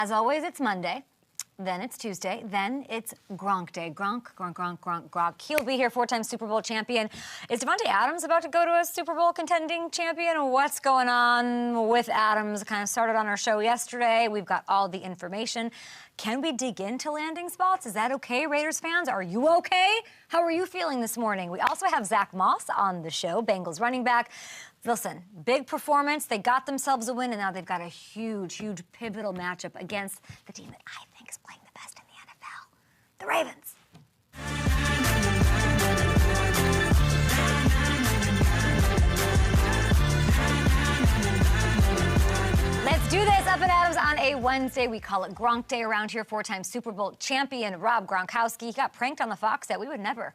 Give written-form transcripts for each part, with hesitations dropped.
As always, it's Monday. Then it's Tuesday. Then it's Gronk Day. Gronk. He'll be here, four-time Super Bowl champion. Is Davante Adams about to go to a Super Bowl contending champion? What's going on with Adams? Kind of started on our show yesterday. We've got all the information. Can we dig into landing spots? Is that okay, Raiders fans? Are you okay? How are you feeling this morning? We also have Zack on the show, Bengals running back. Listen, big performance. They got themselves a win, and now they've got a huge pivotal matchup against the team that I think is playing the best in the NFL, the Ravens. Let's do this. Up and Adams on a Wednesday. We call it Gronk Day around here. Four-time Super Bowl champion Rob Gronkowski. He got pranked on the Fox set. We would never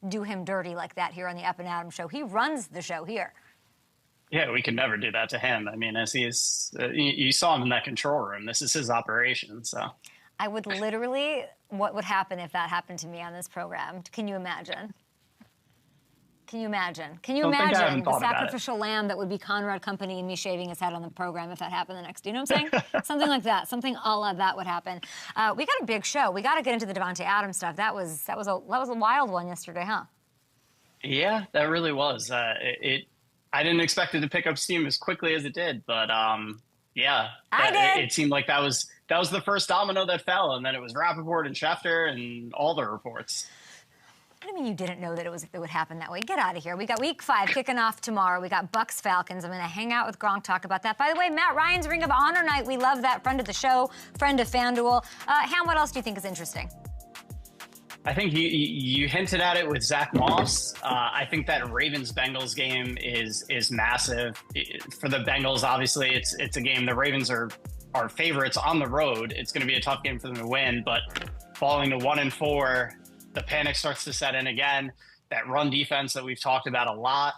do him dirty like that here on the Up and Adams show. He runs the show here. Yeah, we can never do that to him. I mean, as he's, you saw him in that control room. This is his operation, so. I would literally, what would happen if that happened to me on this program? Can you imagine? Can you imagine the sacrificial lamb that would be Conrad Company and me shaving his head on the program if that happened the next? You know what I'm saying? Something like that. Something a la that would happen. We got a big show. We got to get into the Davante Adams stuff. That was a wild one yesterday, huh? Yeah, that really was. I didn't expect it to pick up steam as quickly as it did, but yeah, it seemed like that was the first domino that fell, and then it was Rappaport and Schefter and all the reports. I mean, you didn't know that it would happen that way. Get out of here. We got Week 5 kicking off tomorrow. We got Bucks Falcons. I'm going to hang out with Gronk, talk about that. By the way, Matt Ryan's Ring of Honor night. We love that. Friend of the show, friend of FanDuel. Ham, what else do you think is interesting? I think you hinted at it with Zack. I think that Ravens-Bengals game is massive. For the Bengals, obviously, it's a game. The Ravens are favorites on the road. It's going to be a tough game for them to win, but falling to 1-4, the panic starts to set in again. That run defense that we've talked about a lot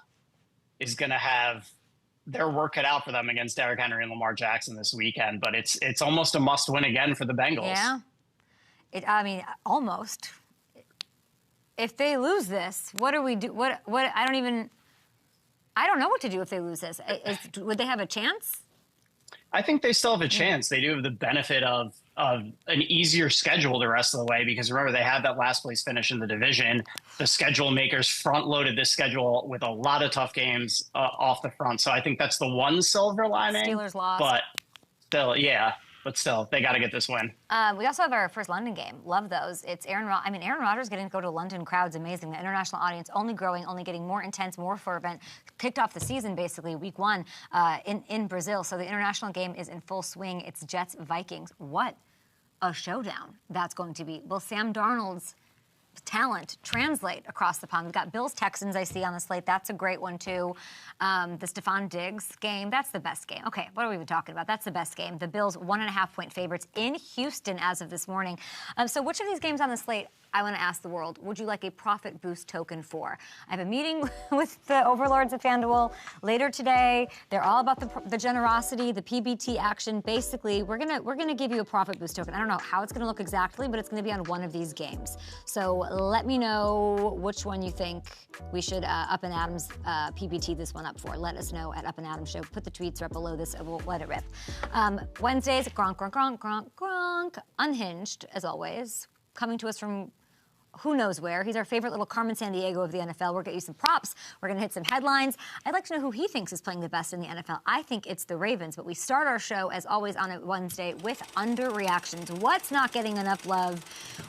is going to have their work cut out for them against Derrick Henry and Lamar Jackson this weekend. But it's almost a must-win again for the Bengals. Yeah, I mean, almost. If they lose this, what do we do? What? I don't know what to do if they lose this. Would they have a chance? I think they still have a chance. They do have the benefit of an easier schedule the rest of the way, because remember, they had that last place finish in the division. The schedule makers front-loaded this schedule with a lot of tough games off the front. So I think that's the one silver lining. Steelers lost. But still, yeah. But still, they got to get this win. We also have our first London game. Love those. It's Aaron Rodgers getting to go to London. Crowd's amazing. The international audience only growing, only getting more intense, more fervent. Kicked off the season, basically, week 1 in Brazil. So the international game is in full swing. It's Jets-Vikings. What a showdown that's going to be. Will Sam Darnold's talent translate across the pond? We've got Bills-Texans I see on the slate. That's a great one, too. The Stephon Diggs game, that's the best game. Okay, what are we even talking about? That's the best game. The Bills 1.5-point favorites in Houston as of this morning. So which of these games on the slate, I want to ask the world, would you like a profit boost token for? I have a meeting with the overlords of FanDuel later today. They're all about the generosity, the PBT action. Basically, we're gonna give you a profit boost token. I don't know how it's gonna look exactly, but it's gonna be on one of these games. So let me know which one you think we should Up and Adams PBT this one up for. Let us know at Up and Adams Show. Put the tweets right below this, and we'll let it rip. Wednesdays, Gronk. Unhinged, as always. Coming to us from who knows where. He's our favorite little Carmen Sandiego of the NFL. We're going to get you some props. We're going to hit some headlines. I'd like to know who he thinks is playing the best in the NFL. I think it's the Ravens, but we start our show, as always, on a Wednesday with underreactions. What's not getting enough love?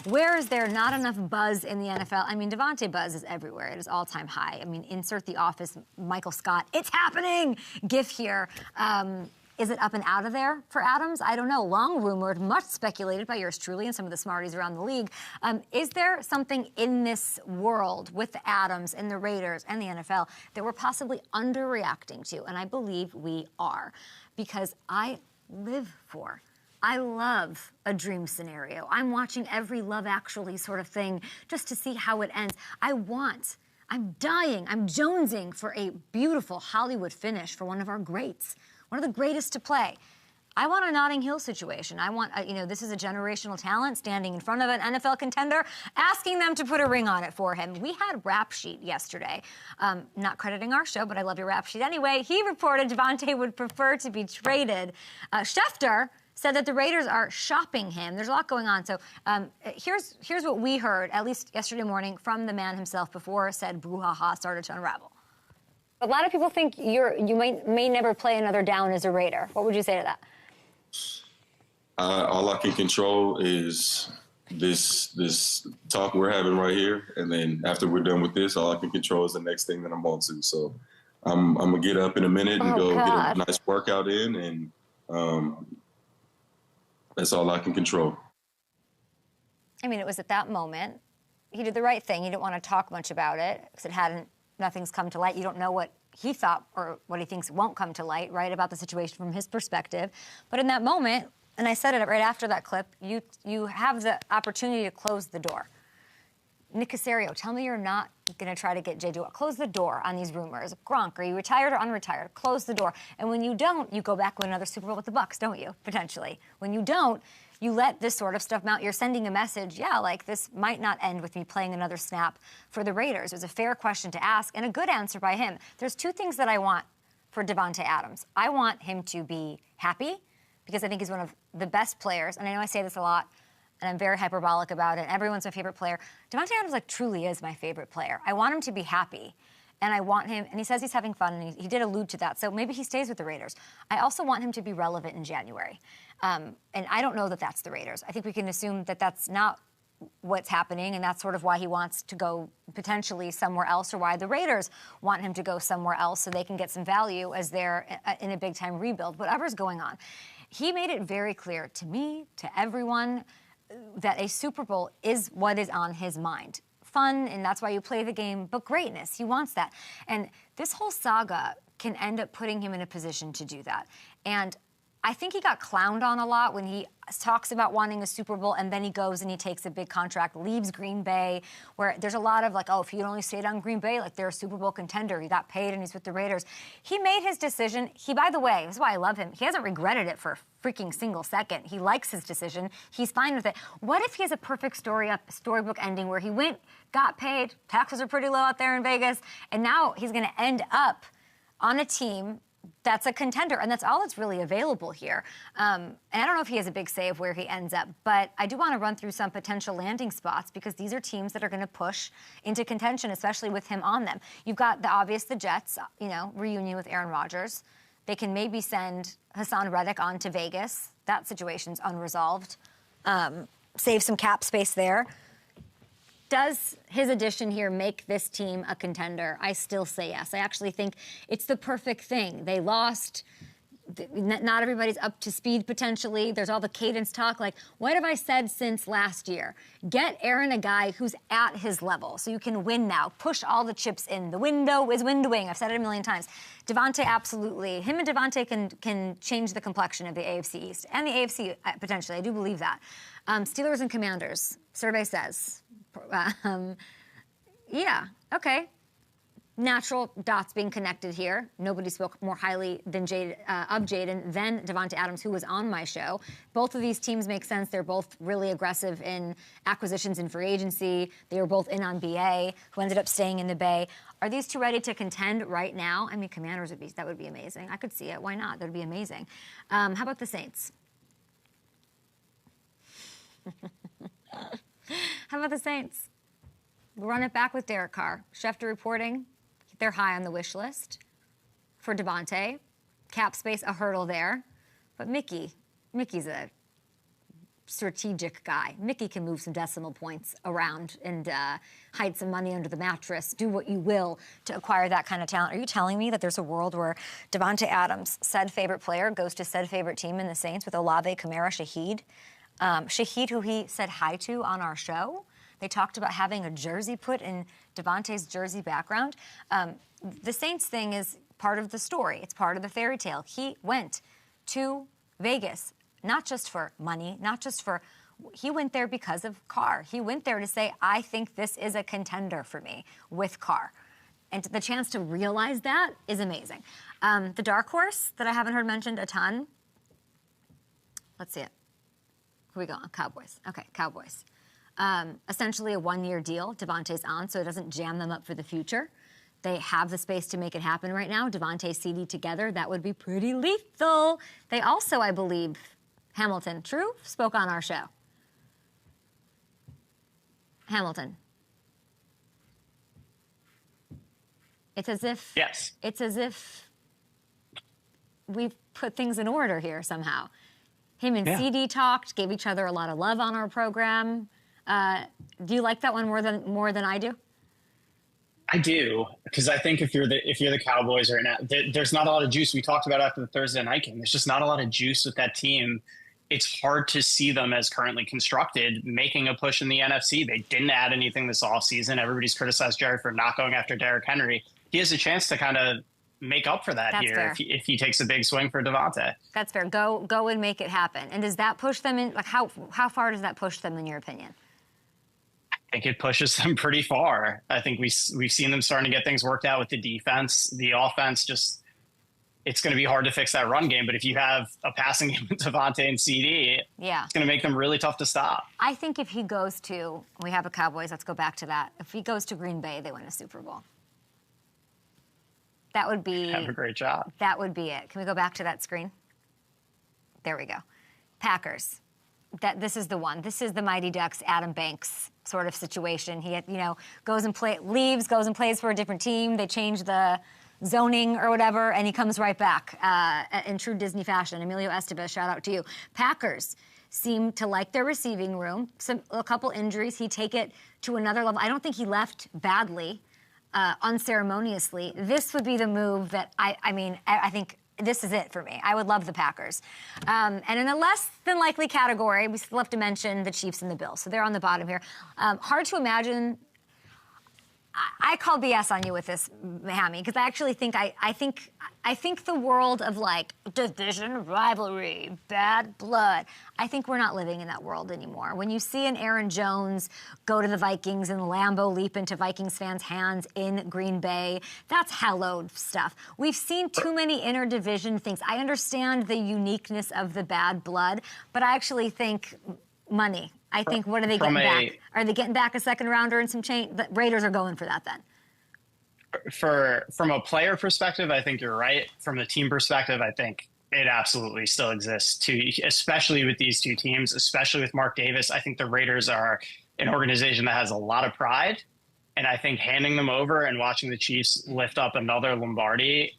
Where is there not enough buzz in the NFL? I mean, Davante buzz is everywhere. It is all-time high. I mean, insert The Office, Michael Scott. It's happening! GIF here. Is it up and out of there for Adams? I don't know. Long rumored, much speculated by yours truly and some of the smarties around the league. Is there something in this world with the Adams and the Raiders and the NFL that we're possibly underreacting to? And I believe we are, because I love a dream scenario. I'm watching every Love Actually sort of thing just to see how it ends. I'm dying, I'm jonesing for a beautiful Hollywood finish for one of our greats. One of the greatest to play. I want a Notting Hill situation. I want, this is a generational talent standing in front of an NFL contender, asking them to put a ring on it for him. We had Rap Sheet yesterday, not crediting our show, but I love your Rap Sheet anyway. He reported Davante would prefer to be traded. Schefter said that the Raiders are shopping him. There's a lot going on. So here's what we heard, at least yesterday morning, from the man himself before said brouhaha started to unravel. A lot of people think you may never play another down as a Raider. What would you say to that? All I can control is this talk we're having right here, and then after we're done with this, all I can control is the next thing that I'm on to. So I'm gonna get up in a minute and get a nice workout in, and that's all I can control. I mean, it was at that moment he did the right thing. He didn't want to talk much about it because nothing's come to light. You don't know what he thought or what he thinks won't come to light, right, about the situation from his perspective. But in that moment, and I said it right after that clip, you have the opportunity to close the door. Nick Caserio, tell me you're not going to try to get Jay Dua. Close the door on these rumors. Gronk, are you retired or unretired? Close the door. And when you don't, you go back with another Super Bowl with the Bucs, don't you, potentially? When you don't, you let this sort of stuff mount. You're sending a message, this might not end with me playing another snap for the Raiders. It was a fair question to ask and a good answer by him. There's two things that I want for Davante Adams. I want him to be happy because I think he's one of the best players. And I know I say this a lot, and I'm very hyperbolic about it. Everyone's my favorite player. Davante Adams, truly is my favorite player. I want him to be happy. And I want him, and he says he's having fun, and he did allude to that, so maybe he stays with the Raiders. I also want him to be relevant in January. And I don't know that that's the Raiders. I think we can assume that that's not what's happening, and that's sort of why he wants to go potentially somewhere else, or why the Raiders want him to go somewhere else so they can get some value as they're in a big-time rebuild, whatever's going on. He made it very clear to me, to everyone, that a Super Bowl is what is on his mind. Fun, and that's why you play the game, but greatness. He wants that. And this whole saga can end up putting him in a position to do that. And I think he got clowned on a lot when he talks about wanting a Super Bowl and then he goes and he takes a big contract, leaves Green Bay, where there's a lot of if he had only stayed on Green Bay, they're a Super Bowl contender. He got paid and he's with the Raiders. He made his decision. By the way, this is why I love him. He hasn't regretted it for a freaking single second. He likes his decision. He's fine with it. What if he has a perfect storybook ending where he went, got paid, taxes are pretty low out there in Vegas, and now he's going to end up on a team that's a contender, and that's all that's really available here. And I don't know if he has a big say of where he ends up, but I do want to run through some potential landing spots because these are teams that are going to push into contention, especially with him on them. You've got the Jets, reunion with Aaron Rodgers. They can maybe send Hassan Reddick on to Vegas. That situation's unresolved. Save some cap space there. Does his addition here make this team a contender? I still say yes. I actually think it's the perfect thing. They lost. Not everybody's up to speed potentially. There's all the cadence talk. What have I said since last year? Get Aaron a guy who's at his level so you can win now. Push all the chips in. The window is windowing. I've said it a million times. Davante, absolutely. Him and Davante can change the complexion of the AFC East and the AFC potentially. I do believe that. Steelers and Commanders. Survey says. Okay. Natural dots being connected here. Nobody spoke more highly of Jaden than Davante Adams, who was on my show. Both of these teams make sense. They're both really aggressive in acquisitions and free agency. They were both in on BA, who ended up staying in the Bay. Are these two ready to contend right now? I mean, Commanders that would be amazing. I could see it. Why not? That would be amazing. How about the Saints? How about the Saints? We'll run it back with Derek Carr. Schefter reporting they're high on the wish list for Davante. Cap space, a hurdle there. But Mickey's a strategic guy. Mickey can move some decimal points around and hide some money under the mattress, do what you will to acquire that kind of talent. Are you telling me that there's a world where Davante Adams, said favorite player, goes to said favorite team in the Saints with Olave, Kamara, Shaheed? Shaheed, who he said hi to on our show. They talked about having a jersey put in Davante's jersey background. The Saints thing is part of the story. It's part of the fairy tale. He went to Vegas, not just for money, he went there because of Carr. He went there to say, I think this is a contender for me with Carr. And the chance to realize that is amazing. The dark horse that I haven't heard mentioned a ton, Let's see it. Here we go. Cowboys. Okay, Cowboys. Essentially a one-year deal. Davante's on, so it doesn't jam them up for the future. They have the space to make it happen right now. Davante, CD together, that would be pretty lethal. They also, I believe, Hamilton, true? Spoke on our show. Hamilton. It's as if... Yes. It's as if we've put things in order here somehow. Him and CD talked, gave each other a lot of love on our program. Do you like that one more than I do? I do, because I think if you're the Cowboys right now, there's not a lot of juice. We talked about after the Thursday night game. There's just not a lot of juice with that team. It's hard to see them as currently constructed making a push in the NFC. They didn't add anything this offseason. Everybody's criticized Jerry for not going after Derrick Henry. He has a chance to kind of make up for that. That's here if he takes a big swing for Davante. That's fair. Go and make it happen. And does that push them in? Like how far does that push them in your opinion? I think it pushes them pretty far. I think we've seen them starting to get things worked out with the defense. The offense just, it's going to be hard to fix that run game. But if you have a passing game with Davante and CD, it's going to make them really tough to stop. I think if he goes to, we have a Cowboys, let's go back to that. If he goes to Green Bay, they win a Super Bowl. That would be... Have a great job. That would be it. Can we go back to that screen? There we go. Packers. This is the one. This is the Mighty Ducks, Adam Banks sort of situation. He, goes and plays for a different team. They change the zoning or whatever, and he comes right back in true Disney fashion. Emilio Estevez, shout out to you. Packers seem to like their receiving room. A couple injuries. He'd take it to another level. I don't think he left badly, unceremoniously. This would be the move that I think this is it for me. I would love the Packers. And in a less than likely category, we still have to mention the Chiefs and the Bills. So they're on the bottom here. Hard to imagine. I call BS on you with this, Hammy, because I actually think I think the world of like division rivalry, bad blood. I think we're not living in that world anymore. When you see an Aaron Jones go to the Vikings and Lambeau leap into Vikings fans' hands in Green Bay, that's hallowed stuff. We've seen too many interdivision things. I understand the uniqueness of the bad blood, but I actually think money. I think, what are they getting back? Are they getting back a second rounder and some change? The Raiders are going for that then. From a player perspective, I think you're right. From a team perspective, I think it absolutely still exists too, especially with these two teams, especially with Mark Davis. I think the Raiders are an organization that has a lot of pride. And I think handing them over and watching the Chiefs lift up another Lombardi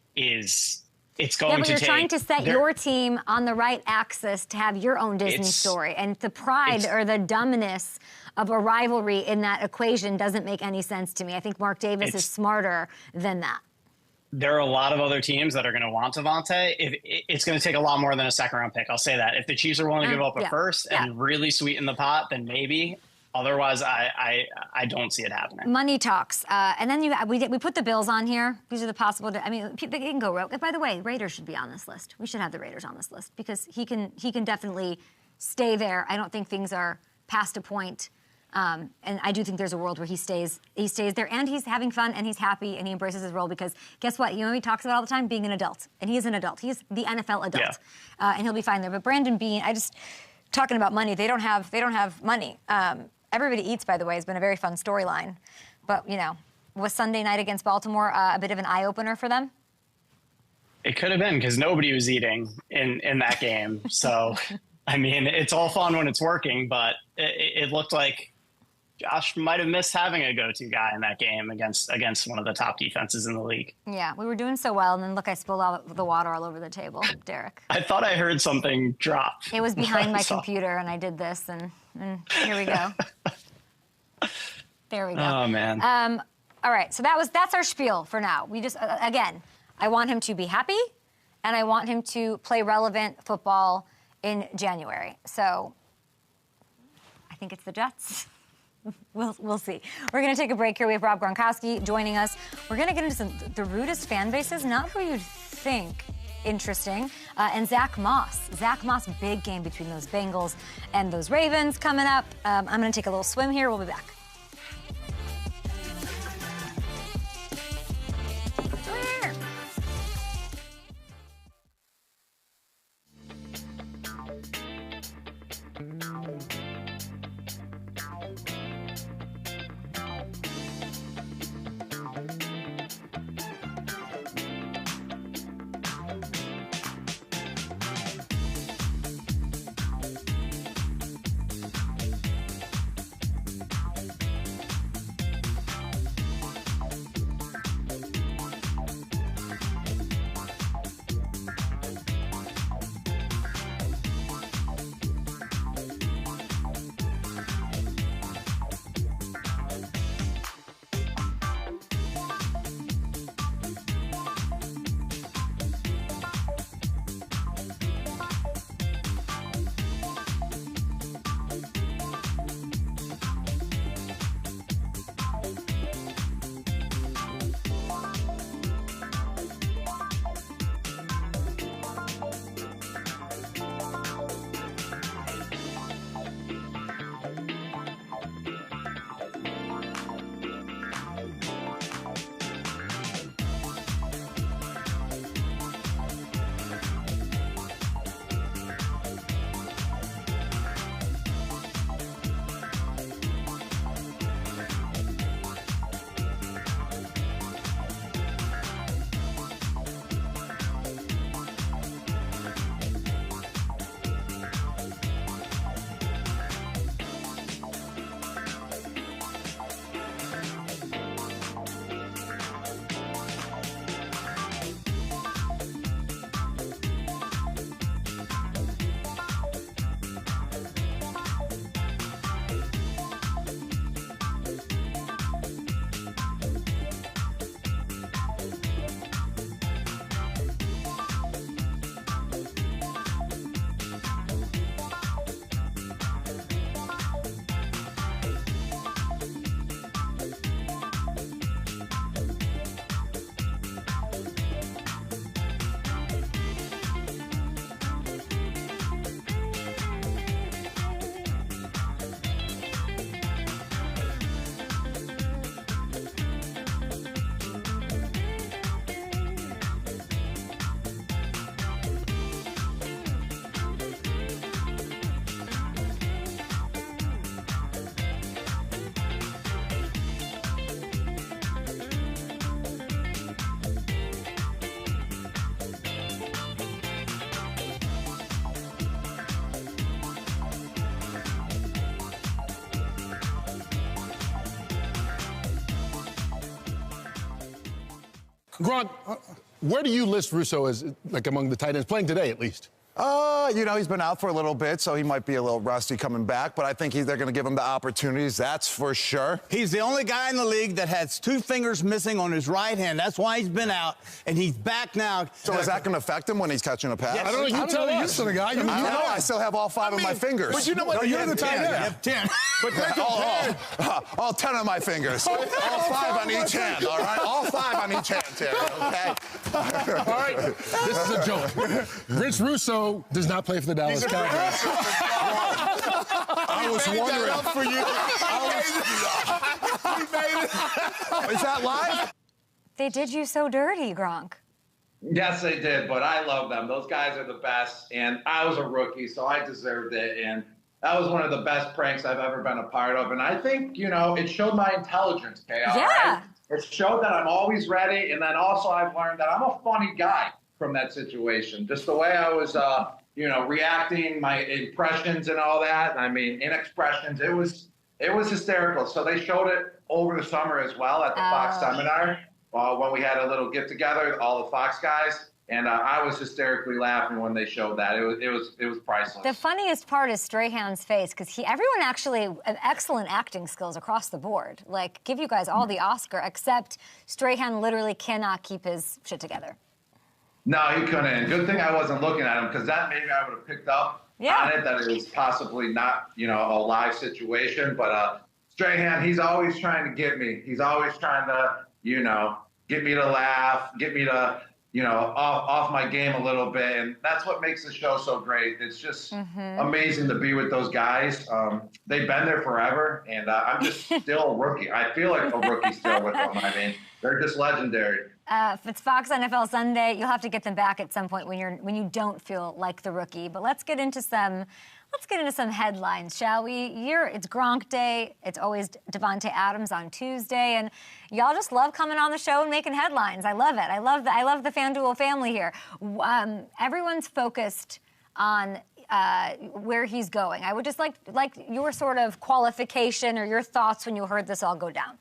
it's going to take... you're trying to set your team on the right axis to have your own Disney story. And the pride or the dumbness of a rivalry in that equation doesn't make any sense to me. I think Mark Davis is smarter than that. There are a lot of other teams that are going to want Davante. It's going to take a lot more than a second-round pick. I'll say that. If the Chiefs are willing to give up a first and really sweeten the pot, then maybe... Otherwise, I don't see it happening. Money talks. And then we put the Bills on here. These are the possible... they can go rogue. By the way, Raiders should be on this list. We should have the Raiders on this list because he can definitely stay there. I don't think things are past a point. And I do think there's a world where he stays there and he's having fun and he's happy and he embraces his role because guess what? He talks about all the time being an adult. And he is an adult. He's the NFL adult. Yeah. And he'll be fine there. But Brandon Beane, talking about money, they don't have money. Everybody Eats, by the way, has been a very fun storyline. But, was Sunday night against Baltimore a bit of an eye-opener for them? It could have been because nobody was eating in that game. So, it's all fun when it's working, but it looked like Josh might have missed having a go-to guy in that game against one of the top defenses in the league. Yeah, we were doing so well, and then look, I spilled all the water all over the table, Derek. I thought I heard something drop. It was behind my computer, and I did this, and here we go. There we go. Oh, man. All right, so that's our spiel for now. We just, again, I want him to be happy, and I want him to play relevant football in January. So I think it's the Jets. We'll see. We're going to take a break here. We have Rob Gronkowski joining us. We're going to get into the rudest fan bases, not who you'd think. Interesting. And Zack Moss. Zack Moss, big game between those Bengals and those Ravens coming up. I'm going to take a little swim here. We'll be back. Gronk, where do you list Russo as, like, among the tight ends, playing today at least? You know, he's been out for a little bit, so he might be a little rusty coming back, but I think they're going to give him the opportunities, that's for sure. He's the only guy in the league that has 2 fingers missing on his right hand. That's why he's been out, and he's back now. So is that going to affect him when he's catching a pass? Yes. I don't know. You tell us. You're the guy. I don't know. I still have all 5 of my fingers. But you know what? No, you're the tight end. You have 10. But all 10 of my fingers. All 5 on each hand, all right? All 5 on each hand, Terry, okay? All right. This is a joke. Vince Russo does not play for the Dallas Cowboys. I was wondering. For you. Is that live? They did you so dirty, Gronk. Yes, they did, but I love them. Those guys are the best, and I was a rookie, so I deserved it, and that was one of the best pranks I've ever been a part of, and I think, you know, it showed my intelligence, Kay, all right? It showed that I'm always ready, and then also I've learned that I'm a funny guy from that situation. Just the way I was, you know, reacting, my impressions and all that, I mean, in expressions, it was hysterical. So they showed it over the summer as well at the Fox seminar when we had a little get-together, all the Fox guys. And I was hysterically laughing when they showed that. It was priceless. The funniest part is Strahan's face, because everyone actually have excellent acting skills across the board. Like, give you guys all the Oscar, except Strahan literally cannot keep his shit together. No, he couldn't. And good thing I wasn't looking at him, because that maybe I would have picked up on it, that it was possibly not, you know, a live situation. But Strahan, he's always trying to get me. He's always trying to, you know, get me to laugh, get me to, you know, off my game a little bit. And that's what makes the show so great. It's just amazing to be with those guys. They've been there forever, and I'm just still a rookie. I feel like a rookie still with them. I mean, they're just legendary. If it's Fox NFL Sunday, you'll have to get them back at some point when you don't feel like the rookie. But let's get into some headlines, shall we? It's Gronk Day. It's always Davante Adams on Tuesday, and y'all just love coming on the show and making headlines. I love it. I love the FanDuel family here. Everyone's focused on where he's going. I would just like your sort of qualification or your thoughts when you heard this all go down.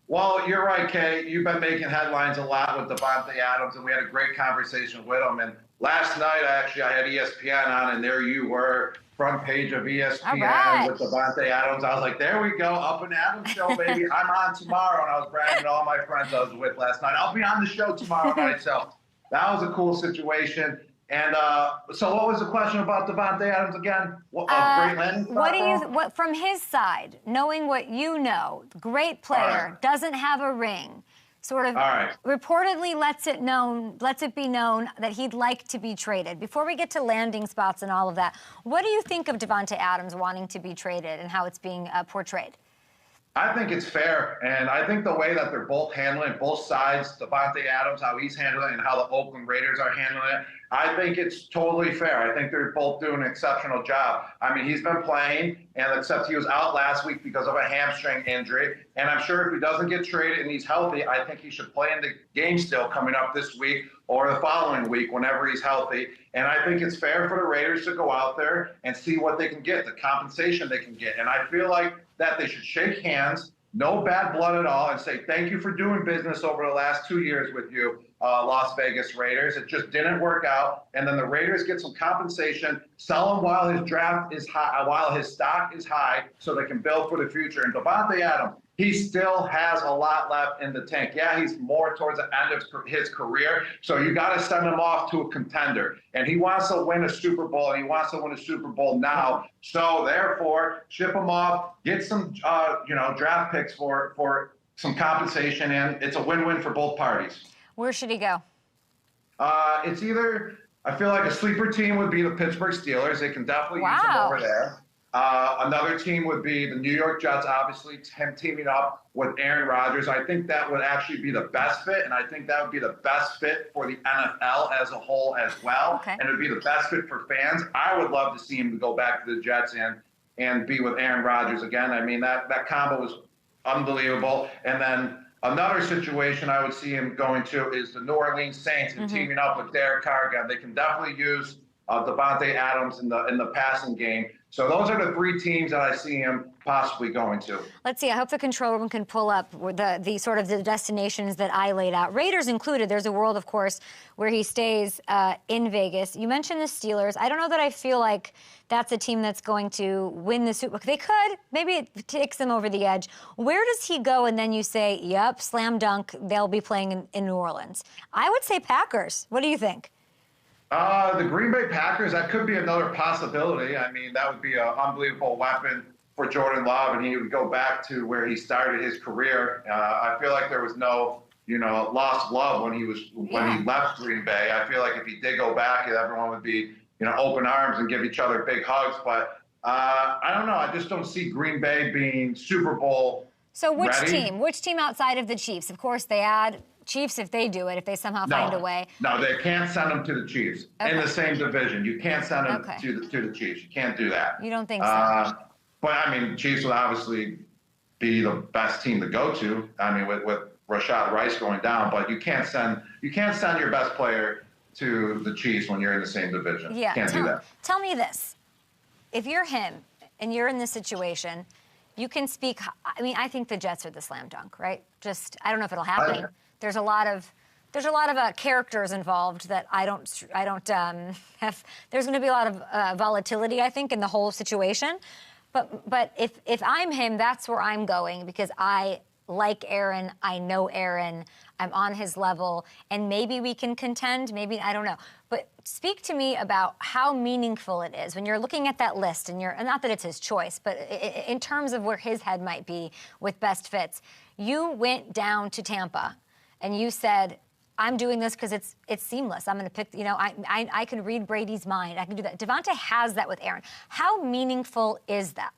Well, you're right, Kay. You've been making headlines a lot with Davante Adams, and we had a great conversation with him. And last night, I had ESPN on, and there you were, front page of ESPN with Davante Adams. I was like, there we go, Up and Adams show, baby. I'm on tomorrow, and I was bragging to all my friends I was with last night. I'll be on the show tomorrow night. So that was a cool situation. And so what was the question about Davante Adams again? Great landing spot? What from his side, knowing what you know, great player, doesn't have a ring, sort of reportedly lets it be known that he'd like to be traded. Before we get to landing spots and all of that, what do you think of Davante Adams wanting to be traded and how it's being portrayed? I think it's fair, and I think the way that they're both handling it, both sides, Davante Adams, how he's handling it, and how the Oakland Raiders are handling it, I think it's totally fair. I think they're both doing an exceptional job. I mean, he's been playing, and except he was out last week because of a hamstring injury, and I'm sure if he doesn't get traded and he's healthy, I think he should play in the game still coming up this week or the following week whenever he's healthy. And I think it's fair for the Raiders to go out there and see what they can get, the compensation they can get. And I feel like that they should shake hands, no bad blood at all, and say thank you for doing business over the last 2 years with you, Las Vegas Raiders. It just didn't work out. And then the Raiders get some compensation, sell him while his draft is high, while his stock is high, so they can build for the future. And Davante Adams, he still has a lot left in the tank. Yeah, he's more towards the end of his career, so you got to send him off to a contender. And he wants to win a Super Bowl, and he wants to win a Super Bowl now. So therefore, ship him off, get some draft picks for some compensation, and it's a win-win for both parties. Where should he go? It's either, I feel like a sleeper team would be the Pittsburgh Steelers. They can definitely use him over there. Another team would be the New York Jets, obviously, him teaming up with Aaron Rodgers. I think that would actually be the best fit, and I think that would be the best fit for the NFL as a whole as well. Okay. And it would be the best fit for fans. I would love to see him go back to the Jets and be with Aaron Rodgers again. I mean, that combo was unbelievable. And then another situation I would see him going to is the New Orleans Saints and teaming up with Derek Carr again. They can definitely use Davante Adams in the passing game. So those are the three teams that I see him possibly going to. Let's see. I hope the control room can pull up the sort of the destinations that I laid out. Raiders included. There's a world, of course, where he stays in Vegas. You mentioned the Steelers. I don't know that I feel like that's a team that's going to win the Super Bowl. They could. Maybe it takes them over the edge. Where does he go? And then you say, yep, slam dunk, they'll be playing in New Orleans. I would say Packers. What do you think? The Green Bay Packers, that could be another possibility. I mean, that would be an unbelievable weapon for Jordan Love, and he would go back to where he started his career. I feel like there was no, lost love when he left Green Bay. I feel like if he did go back, everyone would be, open arms and give each other big hugs. But I don't know. I just don't see Green Bay being Super Bowl So which ready. team? Which team outside of the Chiefs? Of course, they add Chiefs if they do it, if they somehow find a way. No, they can't send them to the Chiefs in the same division. You can't send them to the Chiefs. You can't do that. You don't think so? But I mean, Chiefs would obviously be the best team to go to. I mean, with Rashad Rice going down, but you can't send your best player to the Chiefs when you're in the same division. Yeah, can't do that. Tell me this: if you're him and you're in this situation, you can speak. I mean, I think the Jets are the slam dunk, right? Just I don't know if it'll happen. There's a lot of characters involved that I don't have. There's going to be a lot of volatility, I think, in the whole situation. But if I'm him, that's where I'm going because I like Aaron. I know Aaron. I'm on his level, and maybe we can contend. Maybe I don't know. But speak to me about how meaningful it is when you're looking at that list, and not that it's his choice, but in terms of where his head might be with best fits. You went down to Tampa. And you said, I'm doing this because it's seamless. I'm going to pick, I can read Brady's mind. I can do that. Davante has that with Aaron. How meaningful is that?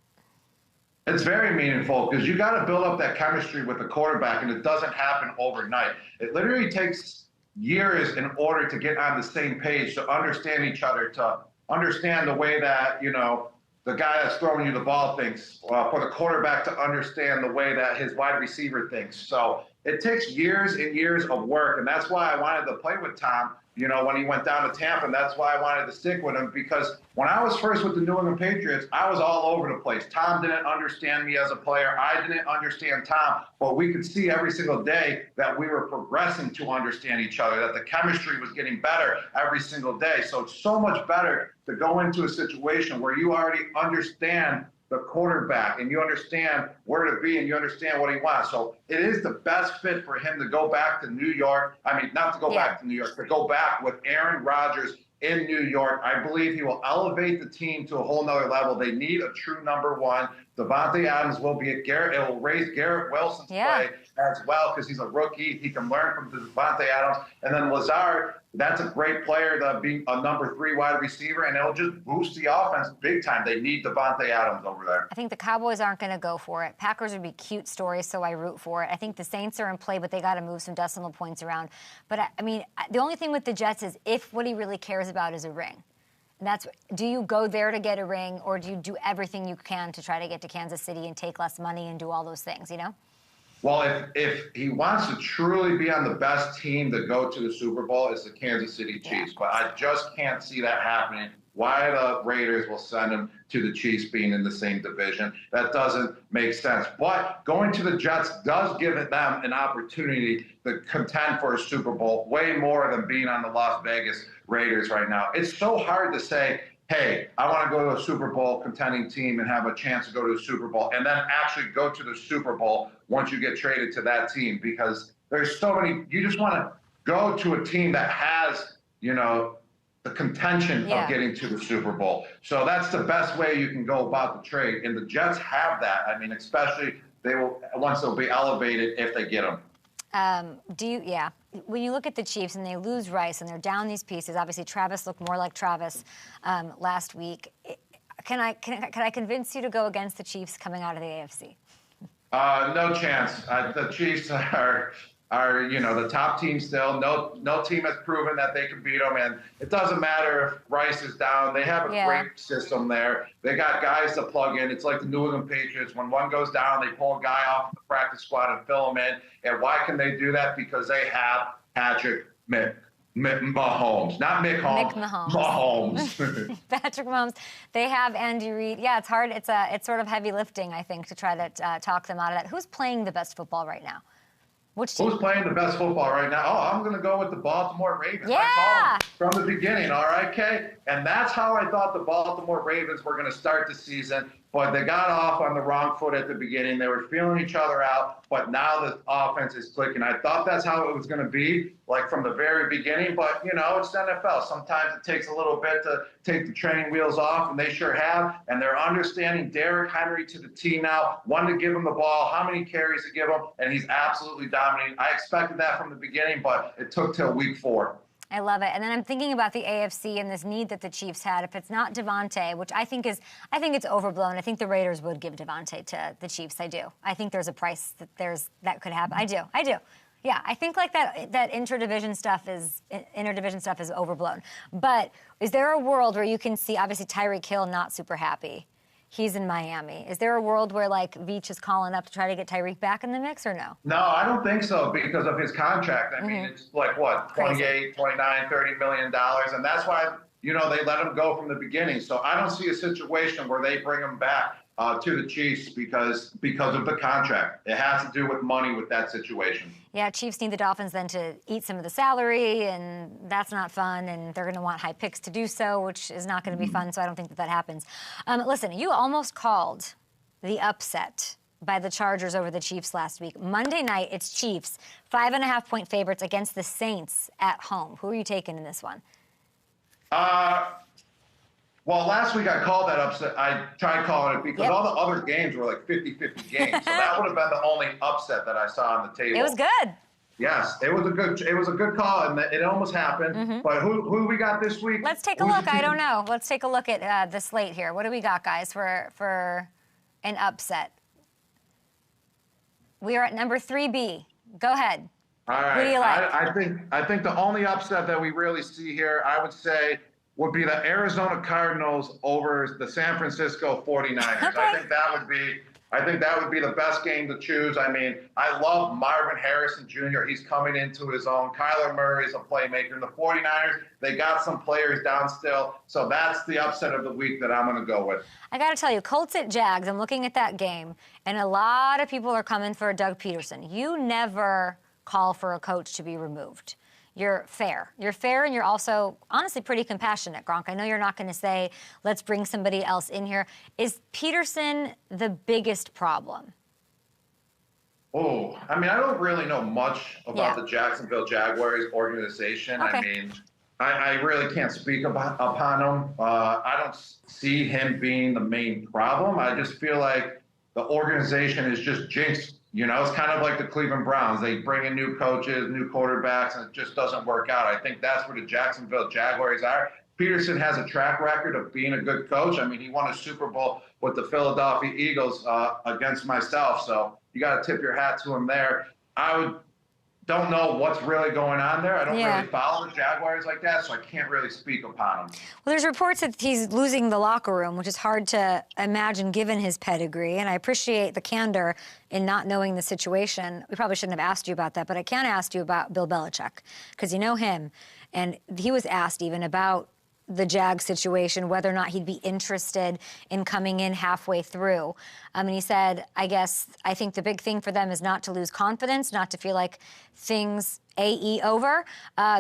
It's very meaningful because you got to build up that chemistry with the quarterback, and it doesn't happen overnight. It literally takes years in order to get on the same page, to understand each other, to understand the way that, the guy that's throwing you the ball thinks, for the quarterback to understand the way that his wide receiver thinks. So it takes years and years of work, and that's why I wanted to play with Tom, when he went down to Tampa, and that's why I wanted to stick with him, because when I was first with the New England Patriots, I was all over the place. Tom didn't understand me as a player. I didn't understand Tom, but we could see every single day that we were progressing to understand each other, that the chemistry was getting better every single day. So it's so much better to go into a situation where you already understand the quarterback and you understand where to be and you understand what he wants. So it is the best fit for him to go back to New York. I mean, not to go back to New York, but go back with Aaron Rodgers in New York. I believe he will elevate the team to a whole nother level. They need a true number one. Davante Adams will be it will raise Garrett Wilson's play as well, because he's a rookie. He can learn from Davante Adams. And then Lazard, that's a great player to be a number 3 wide receiver, and it'll just boost the offense big time. They need Davante Adams over there. I think the Cowboys aren't going to go for it. Packers would be cute stories, so I root for it. I think the Saints are in play, but they got to move some decimal points around. But, I mean, the only thing with the Jets is if what he really cares about is a ring. And do you go there to get a ring, or do you do everything you can to try to get to Kansas City and take less money and do all those things, Well, if he wants to truly be on the best team to go to the Super Bowl, it's the Kansas City Chiefs. But I just can't see that happening. Why the Raiders will send him to the Chiefs being in the same division, that doesn't make sense. But going to the Jets does give them an opportunity to contend for a Super Bowl, way more than being on the Las Vegas Raiders right now. It's so hard to say, hey, I want to go to a Super Bowl contending team and have a chance to go to the Super Bowl, and then actually go to the Super Bowl once you get traded to that team, because there's so many. You just want to go to a team that has, the contention of getting to the Super Bowl. So that's the best way you can go about the trade, and the Jets have that. I mean, especially once they'll be elevated if they get them. When you look at the Chiefs and they lose Rice and they're down these pieces, obviously Travis looked more like Travis last week. Can I convince you to go against the Chiefs coming out of the AFC? No chance. The Chiefs are the top team still. No team has proven that they can beat them, and it doesn't matter if Rice is down. They have a great system there. They got guys to plug in. It's like the New England Patriots. When one goes down, they pull a guy off the practice squad and fill him in. And why can they do that? Because they have Patrick Mahomes. Not Mick Holmes. Mick Mahomes. Mahomes. Patrick Mahomes. They have Andy Reid. Yeah, it's hard. It's sort of heavy lifting, I think, to try to talk them out of that. Who's playing the best football right now? Which team? Who's playing the best football right now? Oh, I'm going to go with the Baltimore Ravens. Yeah. I called from the beginning, all right, Kay? And that's how I thought the Baltimore Ravens were going to start the season, but they got off on the wrong foot at the beginning. They were feeling each other out, but now the offense is clicking. I thought that's how it was going to be, like from the very beginning, but, it's the NFL. Sometimes it takes a little bit to take the training wheels off, and they sure have, and they're understanding Derrick Henry to the T now, when to give him the ball, how many carries to give him, and he's absolutely dominating. I expected that from the beginning, but it took till week 4. I love it. And then I'm thinking about the AFC and this need that the Chiefs had. If it's not Davante, which I think it's overblown. I think the Raiders would give Davante to the Chiefs. I do. I think there's a price that could happen. I do. Yeah, I think like that interdivision stuff is overblown. But is there a world where you can see, obviously Tyreek Hill not super happy? He's in Miami. Is there a world where, like, Veach is calling up to try to get Tyreek back in the mix, or no? No, I don't think so, because of his contract. I mean, it's like, what, 28, 29, $30 million, and that's why, they let him go from the beginning. So I don't see a situation where they bring him back to the Chiefs because of the contract. It has to do with money with that situation. Yeah, Chiefs need the Dolphins then to eat some of the salary, and that's not fun, and they're going to want high picks to do so, which is not going to be fun, so I don't think that happens. Listen, you almost called the upset by the Chargers over the Chiefs last week. Monday night, it's Chiefs, 5.5-point favorites against the Saints at home. Who are you taking in this one? Well, last week I called that upset. I tried calling it because all the other games were like 50-50 games. So that would have been the only upset that I saw on the table. It was good. Yes, it was a good call, and it almost happened. But who we got this week? Let's take a look. I don't know. Let's take a look at the slate here. What do we got, guys, for an upset? We are at number 3B. Go ahead. All right. Who do you like? I think the only upset that we really see here, I would say, would be the Arizona Cardinals over the San Francisco 49ers. Okay. I think that would be the best game to choose. I mean, I love Marvin Harrison Jr. He's coming into his own. Kyler Murray is a playmaker. And the 49ers, they got some players down still. So that's the upset of the week that I'm going to go with. I got to tell you, Colts at Jags, I'm looking at that game, and a lot of people are coming for Doug Peterson. You never call for a coach to be removed. You're fair. You're fair, and you're also, honestly, pretty compassionate, Gronk. I know you're not going to say, let's bring somebody else in here. Is Peterson the biggest problem? Oh, I mean, I don't really know much about the Jacksonville Jaguars organization. Okay. I mean, I really can't speak upon him. I don't see him being the main problem. I just feel like the organization is just jinxed. You know, it's kind of like the Cleveland Browns. They bring in new coaches, new quarterbacks, and it just doesn't work out. I think that's where the Jacksonville Jaguars are. Peterson has a track record of being a good coach. I mean, he won a Super Bowl with the Philadelphia Eagles against myself, so you got to tip your hat to him there. Don't know what's really going on there. I don't really follow the Jaguars like that, so I can't really speak upon him. Well, there's reports that he's losing the locker room, which is hard to imagine given his pedigree, and I appreciate the candor in not knowing the situation. We probably shouldn't have asked you about that, but I can ask you about Bill Belichick, because you know him, and he was asked even about the Jag situation, whether or not he'd be interested in coming in halfway through. And he said, I think the big thing for them is not to lose confidence, not to feel like things AE over,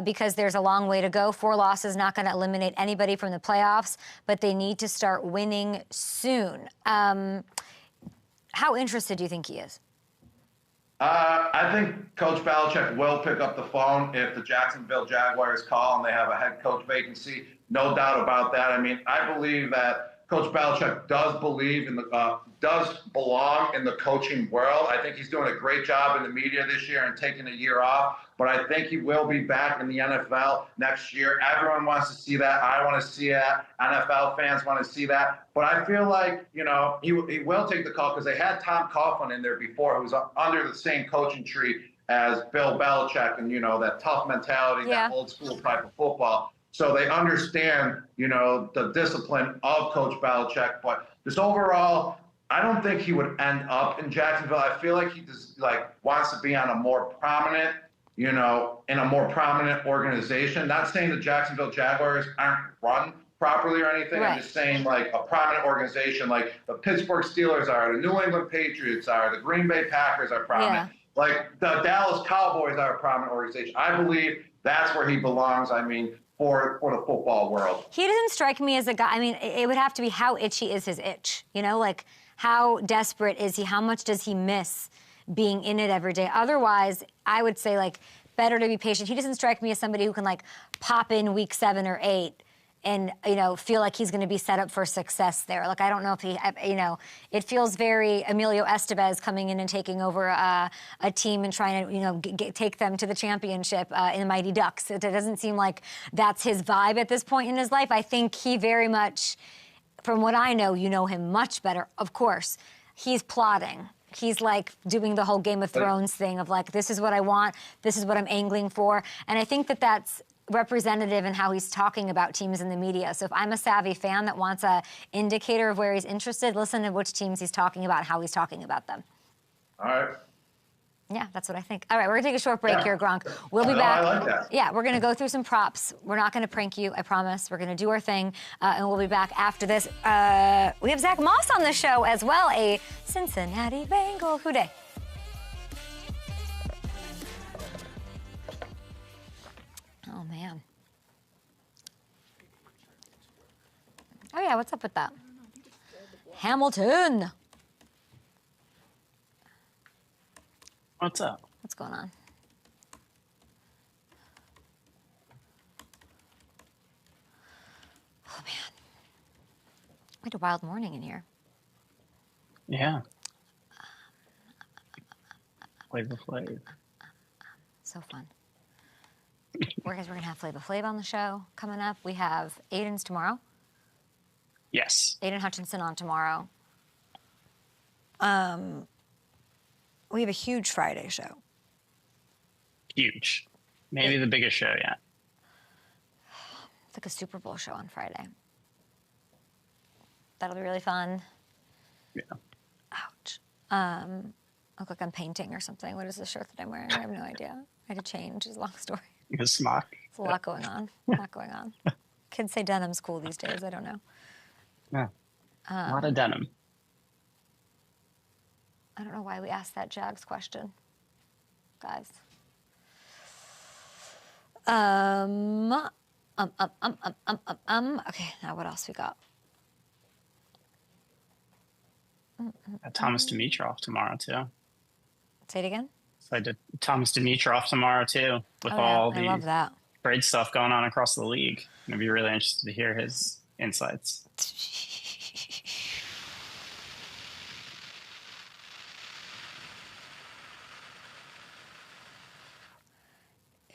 because there's a long way to go. 4 losses not going to eliminate anybody from the playoffs, but they need to start winning soon. How interested do you think he is? I think Coach Belichick will pick up the phone if the Jacksonville Jaguars call and they have a head coach vacancy. No doubt about that. I mean, I believe that Coach Belichick does belong in the coaching world. I think he's doing a great job in the media this year and taking a year off. But I think he will be back in the NFL next year. Everyone wants to see that. I want to see that. NFL fans want to see that. But I feel like, you know, he will take the call because they had Tom Coughlin in there before, who was under the same coaching tree as Bill Belichick and, you know, that tough mentality, that old school type of football. So they understand, you know, the discipline of Coach Belichick. But just overall, I don't think he would end up in Jacksonville. I feel like he just wants to be on a more prominent, you know, in a more prominent organization. Not saying the Jacksonville Jaguars aren't run properly or anything. Right. I'm just saying like a prominent organization like the Pittsburgh Steelers are, the New England Patriots are, the Green Bay Packers are prominent. Yeah. Like the Dallas Cowboys are a prominent organization. I believe that's where he belongs. I mean, for the football world. He doesn't strike me as a guy. I mean, it would have to be how itchy is his itch, you know, like how desperate is he? How much does he miss being in it every day? Otherwise, I would say like better to be patient. He doesn't strike me as somebody who can like pop in week 7 or 8 and, you know, feel like he's going to be set up for success there. Like, I don't know if he, you know, it feels very Emilio Estevez coming in and taking over a team and trying to, you know, take them to the championship in the Mighty Ducks. It doesn't seem like that's his vibe at this point in his life. I think he very much, from what I know, you know him much better, of course, he's plotting. He's like doing the whole Game of Thrones thing of like, this is what I want, this is what I'm angling for. And I think that that's representative in how he's talking about teams in the media. So if I'm a savvy fan that wants an indicator of where he's interested, listen to which teams he's talking about, how he's talking about them. All right. Yeah, that's what I think. All right, we're going to take a short break here, Gronk. We'll be back. I like that. Yeah, we're going to go through some props. We're not going to prank you, I promise. We're going to do our thing, and we'll be back after this. We have Zack Moss on the show as well, a Cincinnati Bengal. Who day? Oh, man. Oh, yeah, what's up with that? Hamilton. What's up? What's going on? Oh, man. We had a wild morning in here. Yeah. Flavor Flav. So fun. We're going to have Flavor Flav on the show coming up. We have Aiden's tomorrow. Yes. Aiden Hutchinson on tomorrow. We have a huge Friday show. Huge. Maybe the biggest show yet. It's like a Super Bowl show on Friday. That'll be really fun. Yeah. Ouch. I look like I'm painting or something. What is the shirt that I'm wearing? I have no idea. I had to change. It's a long story. A smock. It's a lot going on. A lot going on. Kids say denim's cool these days. I don't know. Yeah. A lot of denim. I don't know why we asked that Jags question, guys. Okay, now what else we got? Thomas Dimitroff tomorrow too. Say it again. So I did Thomas Dimitroff tomorrow too, with I all love the that. trade stuff going on across the league. I'd be really interested to hear his insights.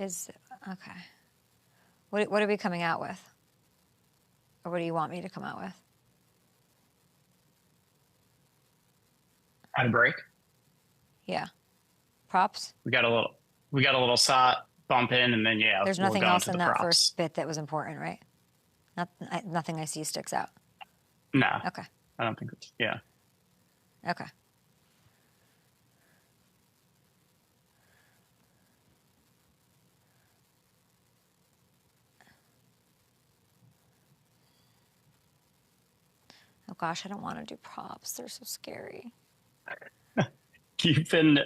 Okay. What are we coming out with? Or what do you want me to come out with? At a break. Yeah. Props? We got a little SOT bump in, and then There's we'll nothing go else into in the that props. first bit that was important, right? Nothing I see sticks out. No. Okay. I don't think it's, yeah. Okay. Oh gosh, I don't want to do props. They're so scary. You've been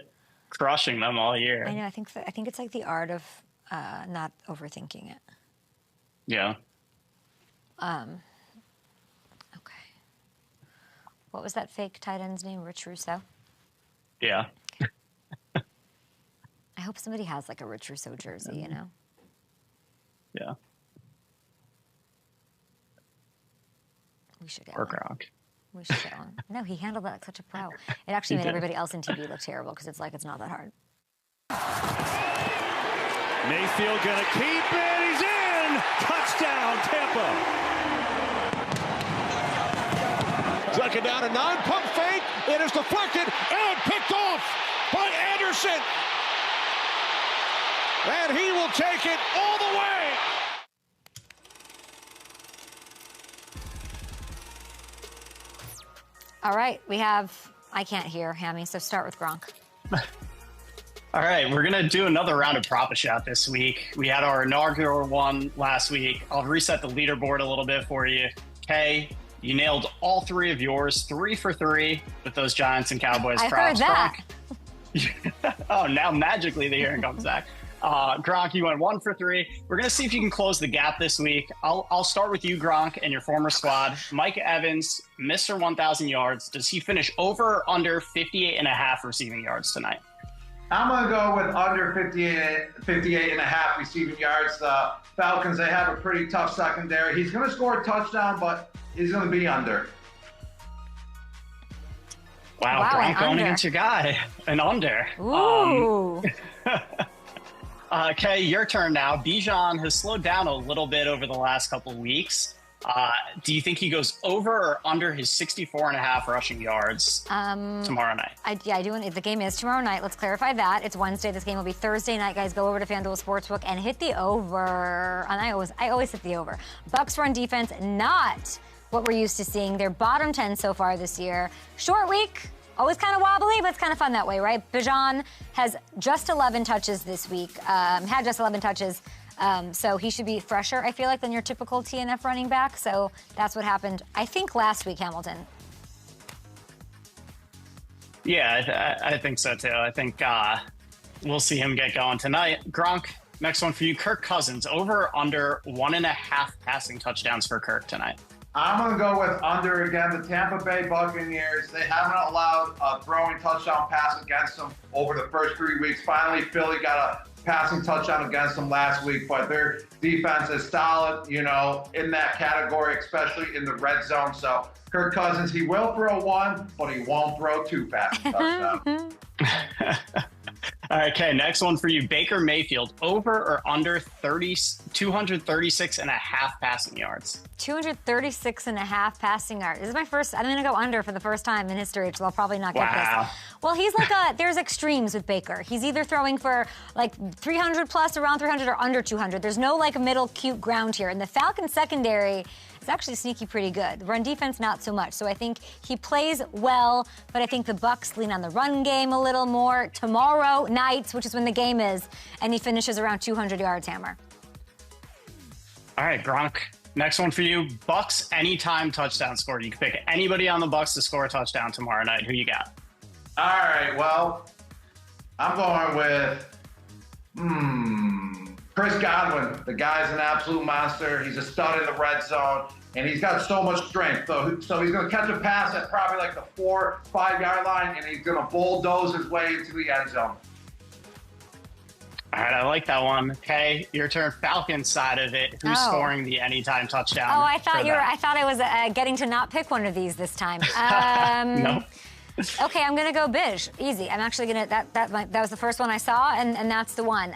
crushing them all year. I know. I think it's like the art of not overthinking it. Yeah. Okay. What was that fake tight end's name? Rich Russo? Yeah. I hope somebody has like a Rich Russo jersey, you know? Yeah. We should get Or one. Gronk. We should get one. No, he handled that like such a pro. It actually made everybody else in TV look terrible because it's like it's not that hard. Mayfield gonna keep it. He's in. Touchdown, Tampa. Second down, a 9-pump fake. It is deflected and picked off by Anderson. And he will take it all the way. All right, I can't hear, Hammy, so start with Gronk. All right, we're going to do another round of Prop-A-Shot this week. We had our inaugural one last week. I'll reset the leaderboard a little bit for you. Kay, you nailed all three of yours, 3 for 3 with those Giants and Cowboys props. I heard that. Oh, now magically the hearing comes back. Gronk, you went 1 for 3. We're going to see if you can close the gap this week. I'll start with you, Gronk, and your former squad. Mike Evans, Mr. 1,000 yards. Does he finish over or under 58.5 receiving yards tonight? I'm going to go with under 58.5 receiving yards. The Falcons, they have a pretty tough secondary. He's going to score a touchdown, but he's going to be under. Wow, Gronk going against your guy. An under. Ooh. Kay, your turn now. Bijan has slowed down a little bit over the last couple of weeks. Do you think he goes over or under his 64.5 rushing yards tomorrow night? I do. The game is tomorrow night. Let's clarify that. It's Wednesday. This game will be Thursday night. Guys, go over to FanDuel Sportsbook and hit the over. And I always hit the over. Bucks run defense, not what we're used to seeing. They're bottom 10 so far this year. Short week. Always kind of wobbly, but it's kind of fun that way, right? Bijan has just 11 touches this week, had just 11 touches, so he should be fresher, I feel like, than your typical TNF running back. So that's what happened, I think, last week, Hamilton. Yeah, I think so, too. I think we'll see him get going tonight. Gronk, next one for you. Kirk Cousins, over or under 1.5 passing touchdowns for Kirk tonight? I'm going to go with under again. The Tampa Bay Buccaneers, they haven't allowed a throwing touchdown pass against them over the first 3 weeks. Finally, Philly got a passing touchdown against them last week, but their defense is solid, in that category, especially in the red zone. So Kirk Cousins, he will throw one, but he won't throw 2 passing touchdowns. All right, okay, next one for you. Baker Mayfield, over or under 236 and a half passing yards? 236 and a half passing yards. This is my first, I'm going to go under for the first time in history, so I'll probably not get this. Well, he's like there's extremes with Baker. He's either throwing for like 300 plus, around 300, or under 200. There's no like middle cute ground here. And the Falcons secondary is actually sneaky pretty good. The run defense, not so much. So I think he plays well, but I think the Bucs lean on the run game a little more tomorrow night, which is when the game is, and he finishes around 200 yards, Hammer. All right, Gronk. Next one for you. Bucs anytime touchdown score. You can pick anybody on the Bucs to score a touchdown tomorrow night. Who you got? All right, well, I'm going with Chris Godwin. The guy's an absolute monster. He's a stud in the red zone, and he's got so much strength. So he's going to catch a pass at probably like the 4-5 yard line, and he's going to bulldoze his way into the end zone. All right, I like that one. Okay, your turn. Falcons side of it. Who's scoring the anytime touchdown? Oh, I thought I was getting to not pick one of these this time. Nope. Okay, I'm gonna go Bish. Easy. I'm actually gonna that was the first one I saw, and that's the one.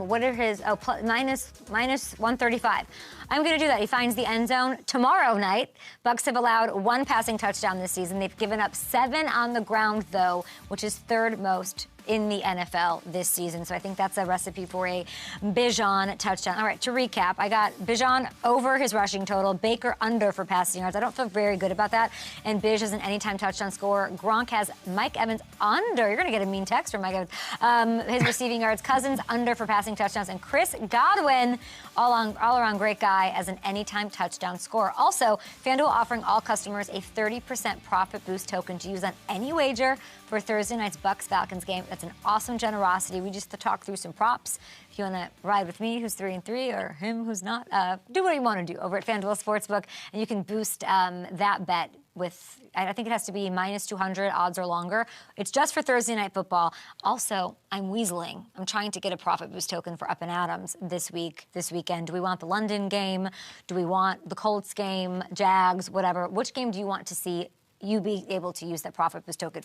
What are his minus 135? I'm gonna do that. He finds the end zone tomorrow night. Bucs have allowed 1 passing touchdown this season. They've given up 7 on the ground though, which is 3rd most in the NFL this season. So I think that's a recipe for a Bijan touchdown. All right, to recap, I got Bijan over his rushing total, Baker under for passing yards. I don't feel very good about that. And Bij is an anytime touchdown scorer. Gronk has Mike Evans under. You're going to get a mean text from Mike Evans. His receiving yards, Cousins under for passing touchdowns, and Chris Godwin, all around great guy, as an anytime touchdown scorer. Also, FanDuel offering all customers a 30% profit boost token to use on any wager for Thursday night's Bucs-Falcons game. That's an awesome generosity. We just talk through some props. If you want to ride with me, who's 3-3, or him, who's not, do what you want to do over at FanDuel Sportsbook, and you can boost that bet with, I think it has to be minus 200 odds or longer. It's just for Thursday Night Football. Also, I'm weaseling. I'm trying to get a profit boost token for Up and Adams this weekend. Do we want the London game? Do we want the Colts game, Jags, whatever? Which game do you want to see you be able to use that profit boost token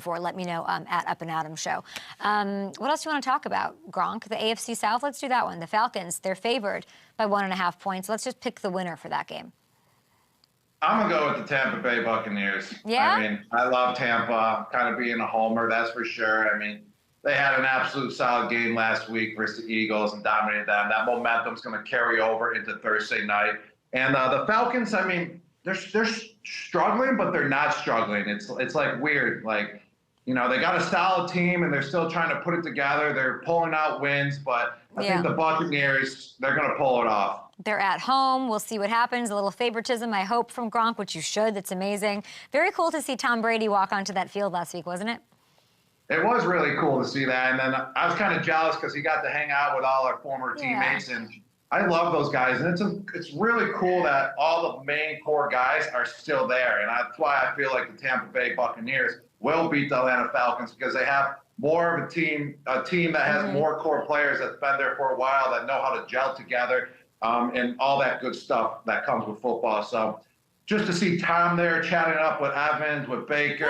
for? Let me know at Up and Adams Show. What else do you want to talk about, Gronk? The AFC South, let's do that one. The Falcons, they're favored by 1.5 points. Let's just pick the winner for that game. I'm going to go with the Tampa Bay Buccaneers. Yeah? I mean, I love Tampa, kind of being a homer, that's for sure. I mean, they had an absolute solid game last week versus the Eagles and dominated them. That momentum's going to carry over into Thursday night. And the Falcons, I mean, they're struggling, but they're not struggling. It's like weird. Like, you know, they got a solid team, and they're still trying to put it together. They're pulling out wins, but I think the Buccaneers, they're going to pull it off. They're at home. We'll see what happens. A little favoritism, I hope, from Gronk, which you should. That's amazing. Very cool to see Tom Brady walk onto that field last week, wasn't it? It was really cool to see that. And then I was kind of jealous because he got to hang out with all our former teammates. And I love those guys. And it's really cool that all the main core guys are still there. And that's why I feel like the Tampa Bay Buccaneers will beat the Atlanta Falcons, because they have more of a team that has more core players that's been there for a while, that know how to gel together. And all that good stuff that comes with football. So just to see Tom there chatting up with Evans, with Baker,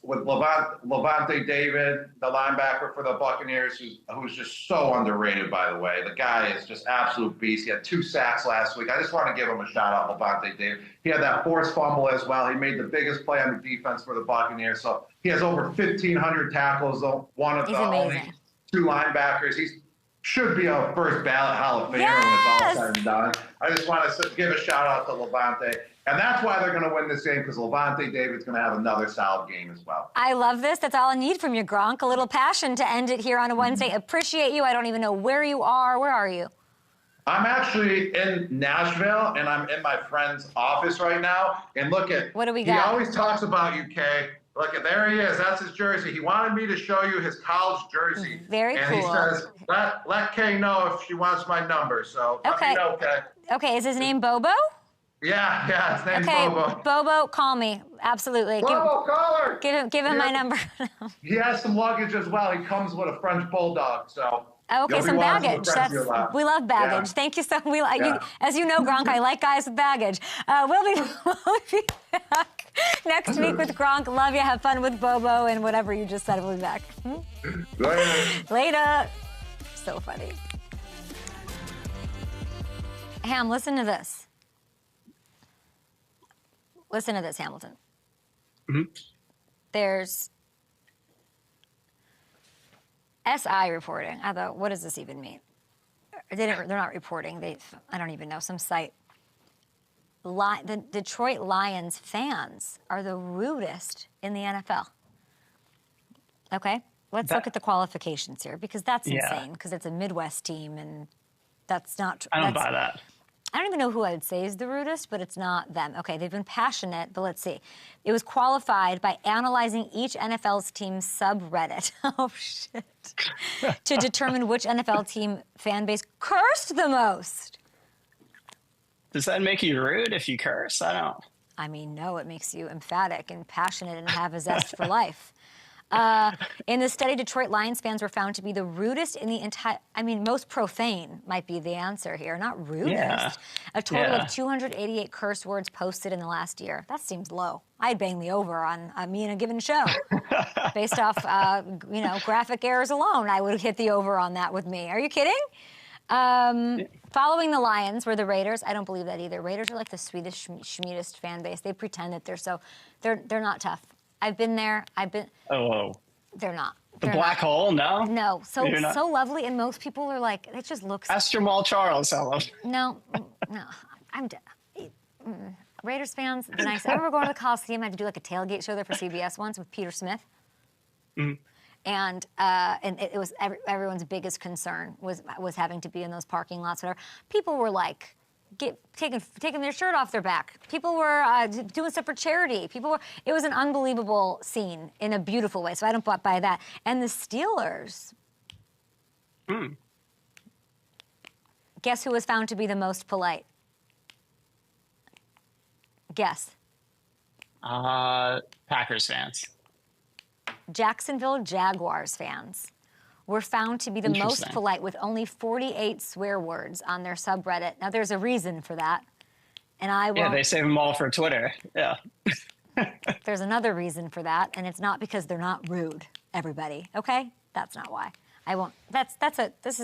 with Davante David, the linebacker for the Buccaneers, who's just so underrated, by the way. The guy is just absolute beast. He had 2 sacks last week. I just want to give him a shout-out, Davante David. He had that forced fumble as well. He made the biggest play on the defense for the Buccaneers. So he has over 1,500 tackles, one of the only 2 linebackers. Should be a first ballot Hall of Famer when it's all said and done. I just want to give a shout out to Levante. And that's why they're going to win this game, because Levante David's going to have another solid game as well. I love this. That's all I need from you, Gronk. A little passion to end it here on a Wednesday. Appreciate you. I don't even know where you are. Where are you? I'm actually in Nashville, and I'm in my friend's office right now. And look at, what do we got? He always talks about you, Kay. Look, there he is. That's his jersey. He wanted me to show you his college jersey. Very cool. And he says, let Kay know if she wants my number. So let me know, Kay. Okay, is his name Bobo? Yeah, his name's Bobo. Bobo, call me. Absolutely. Bobo, call her. Give him my number. He has some luggage as well. He comes with a French bulldog, so... Okay, some baggage. We love baggage. Yeah. Thank you so much. As you know, Gronk, I like guys with baggage. We'll be back next week with Gronk. Love you. Have fun with Bobo and whatever you just said. We'll be back. Later. So funny. Ham, listen to this. Listen to this, Hamilton. There's SI reporting. I thought, what does this even mean? They're not reporting. I don't even know. Some site. The Detroit Lions fans are the rudest in the NFL. Okay? Let's look at the qualifications here, because that's insane, because it's a Midwest team, and that's not... I don't buy that. I don't even know who I would say is the rudest, but it's not them. Okay, they've been passionate, but let's see. It was qualified by analyzing each NFL's team's subreddit. Oh, shit. To determine which NFL team fan base cursed the most. Does that make you rude if you curse? I don't. I mean, no, it makes you emphatic and passionate and have a zest for life. In the study, Detroit Lions fans were found to be the rudest in the entire... I mean, most profane might be the answer here, not rudest. Yeah. A total of 288 curse words posted in the last year. That seems low. I'd bang the over on me in a given show. Based off, graphic errors alone, I would hit the over on that with me. Are you kidding? Following the Lions were the Raiders. I don't believe that either. Raiders are like the sweetest, schmeatest fan base. They pretend that they're not tough. I've been there. Oh. They're not. The black hole? No. No. So lovely, and most people are like, it just looks. Ask Jamal Charles, Ella. No. I'm dead. Raiders fans, nice. I remember going to the Coliseum. I had to do like a tailgate show there for CBS once with Peter Smith. And it was everyone's biggest concern was having to be in those parking lots. Whatever. People were like taking their shirt off their back. People were doing stuff for charity. It was an unbelievable scene in a beautiful way. So I don't buy that. And the Steelers. Guess who was found to be the most polite? Guess. Packers fans. Jacksonville Jaguars fans were found to be the most polite, with only 48 swear words on their subreddit. Now, there's a reason for that, and I won't... Yeah, they save them all for Twitter. Yeah. There's another reason for that, and it's not because they're not rude, everybody, okay? That's not why. I won't... This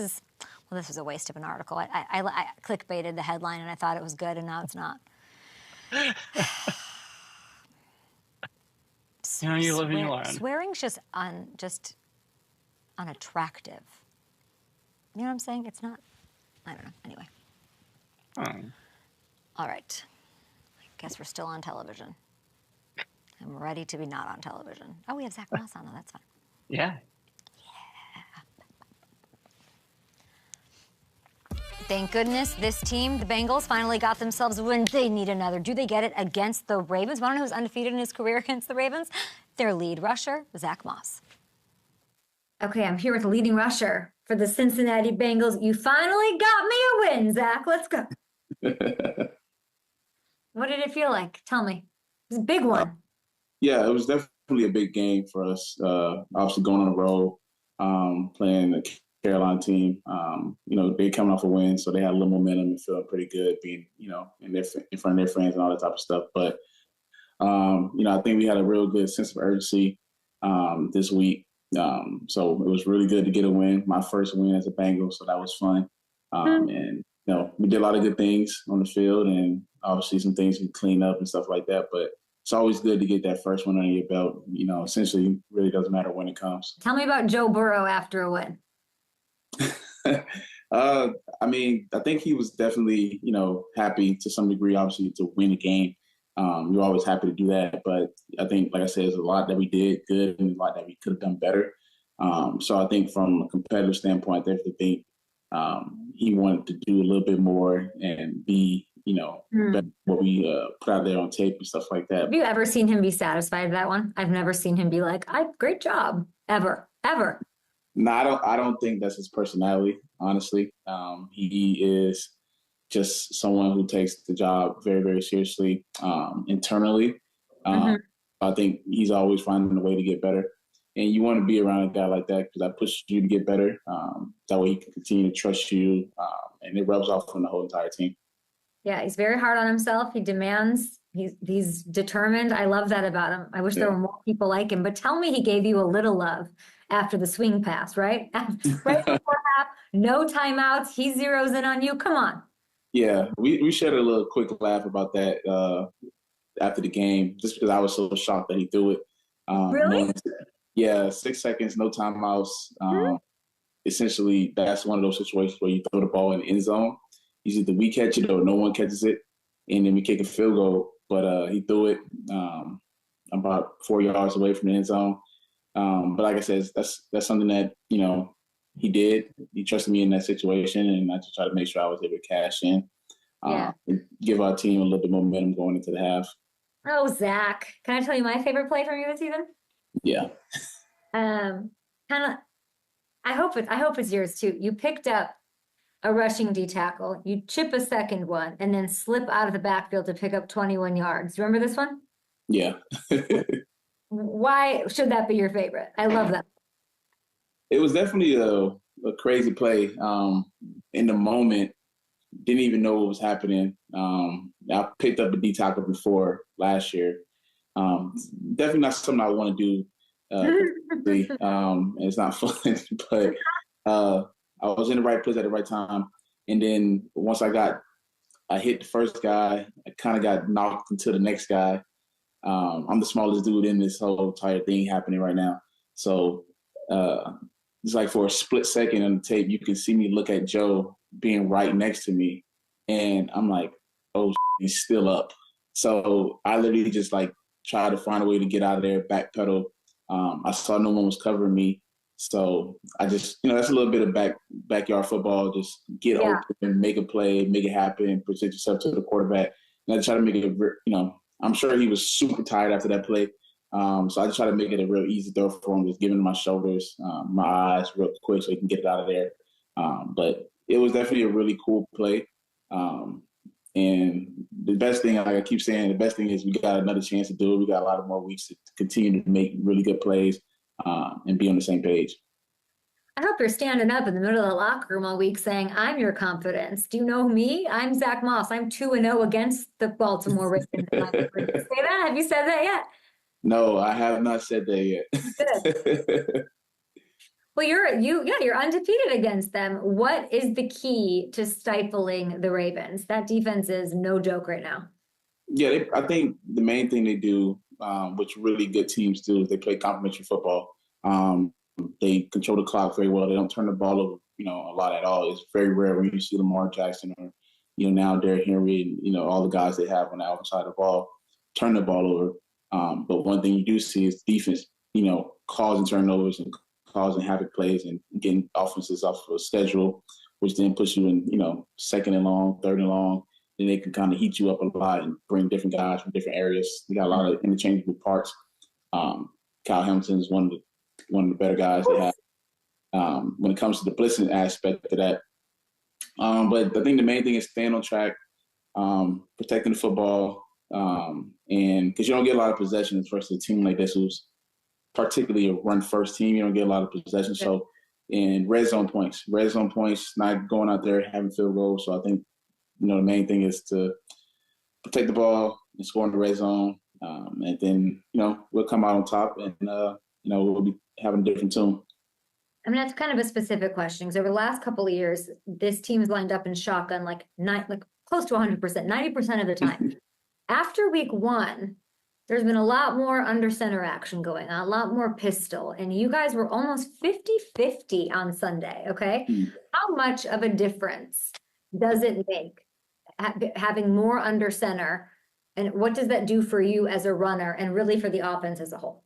was a waste of an article. I clickbaited the headline, and I thought it was good, and now it's not. You live and you learn. Swearing's just unattractive. You know what I'm saying? It's not. I don't know. Anyway. All right. I guess we're still on television. I'm ready to be not on television. Oh, we have Zack Moss on, though. That's fun. Yeah. Thank goodness this team, the Bengals, finally got themselves a win. They need another. Do they get it against the Ravens? Want to know who's undefeated in his career against the Ravens? Their lead rusher, Zack Moss. Okay, I'm here with the leading rusher for the Cincinnati Bengals. You finally got me a win, Zack. Let's go. What did it feel like? Tell me. It was a big one. Yeah, it was definitely a big game for us. Obviously going on the road, playing the Carolina team. They coming off a win, so they had a little momentum and feeling pretty good being, in front of their friends and all that type of stuff. But, I think we had a real good sense of urgency this week. So it was really good to get a win, my first win as a Bengal, so that was fun. And, we did a lot of good things on the field, and obviously some things we cleaned up and stuff like that. But it's always good to get that first one under your belt. Essentially, it really doesn't matter when it comes. Tell me about Joe Burrow after a win. I think he was definitely, happy to some degree, obviously, to win a game. You're always happy to do that. But I think, like I said, there's a lot that we did good and a lot that we could have done better. So I think from a competitive standpoint, I definitely think he wanted to do a little bit more and be, better what we put out there on tape and stuff like that. Have you ever seen him be satisfied with that one? I've never seen him be like, great job, ever. No, I don't think that's his personality, honestly. He is just someone who takes the job very, very seriously internally. I think he's always finding a way to get better. And you want to be around a guy like that because that pushes you to get better. That way he can continue to trust you, and it rubs off on the whole entire team. Yeah, he's very hard on himself. He demands He's determined. I love that about him. I wish there were more people like him. But tell me he gave you a little love after the swing pass, right? Right before half, no timeouts. He zeroes in on you. Come on. Yeah, we shared a little quick laugh about that after the game, just because I was so shocked that he threw it. Really? 6 seconds, no timeouts. Essentially, that's one of those situations where you throw the ball in the end zone. Either we catch it or no one catches it, and then we kick a field goal. But he threw it about 4 yards away from the end zone. But like I said, that's something that, he did. He trusted me in that situation, and I just tried to make sure I was able to cash in and give our team a little bit more momentum going into the half. Oh, Zack. Can I tell you my favorite play from you this season? Yeah. I hope it's yours too. You picked up a rushing D tackle, you chip a second one, and then slip out of the backfield to pick up 21 yards. Remember this one? Yeah. Why should that be your favorite? I love that. It was definitely a crazy play. In the moment, didn't even know what was happening. I picked up a D tackle before last year. Definitely not something I want to do. It's not fun, but I was in the right place at the right time. And then once I hit the first guy, I kind of got knocked into the next guy. I'm the smallest dude in this whole entire thing happening right now. So it's like for a split second on the tape, you can see me look at Joe being right next to me. And I'm like, oh, he's still up. So I literally just tried to find a way to get out of there, backpedal. I saw no one was covering me. So I just, that's a little bit of backyard football. Just get open, make a play, make it happen, present yourself to the quarterback. And I try to make it, I'm sure he was super tired after that play. So I just try to make it a real easy throw for him, just giving him my shoulders, my eyes real quick so he can get it out of there. But it was definitely a really cool play. And the best thing, like I keep saying, the best thing is we got another chance to do it. We got a lot of more weeks to continue to make really good plays and be on the same page. I hope you're standing up in the middle of the locker room all week saying, I'm your confidence. Do you know me? I'm Zack Moss. I'm 2-0 against the Baltimore Ravens. Say that? Have you said that yet? No, I have not said that yet. Good. Well, you're undefeated against them. What is the key to stifling the Ravens? That defense is no joke right now. Yeah, I think the main thing they do, which really good teams do, is they play complementary football. They control the clock very well. They don't turn the ball over, a lot at all. It's very rare when you see Lamar Jackson or, now Derrick Henry and, all the guys they have on the outside of the ball turn the ball over. But one thing you do see is defense, causing turnovers and causing havoc plays and getting offenses off of a schedule, which then puts you in, second and long, third and long. Then they can kind of heat you up a lot and bring different guys from different areas. We got a lot of interchangeable parts. Kyle Hamilton is one of the better guys they have when it comes to the blitzing aspect of that. But I think the main thing is staying on track, protecting the football, and because you don't get a lot of possessions versus a team like this who's particularly a run-first team. You don't get a lot of possessions. So in red zone points, not going out there having field goals. So I think, the main thing is to protect the ball and score in the red zone. And then, we'll come out on top and, we'll be having a different tune. I mean, that's kind of a specific question. Because over the last couple of years, this team's lined up in shotgun close to 100%, 90% of the time. After week one, there's been a lot more under center action going on, a lot more pistol. And you guys were almost 50-50 on Sunday, okay? How much of a difference does it make having more under center? And what does that do for you as a runner and really for the offense as a whole?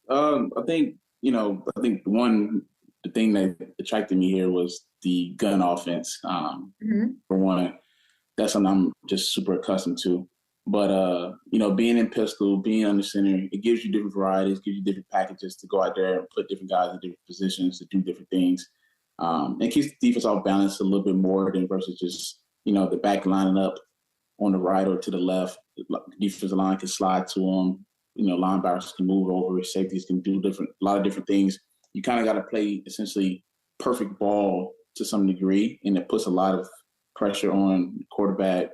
I think the thing that attracted me here was the gun offense. For one, that's something I'm just super accustomed to. But, being in pistol, being under center, it gives you different varieties, gives you different packages to go out there and put different guys in different positions to do different things. It keeps the defense off balance a little bit more than versus just, the back lining up on the right or to the left. The defensive line can slide to them. Linebackers can move over. Safeties can do a lot of different things. You kind of got to play essentially perfect ball to some degree, and it puts a lot of pressure on the quarterback,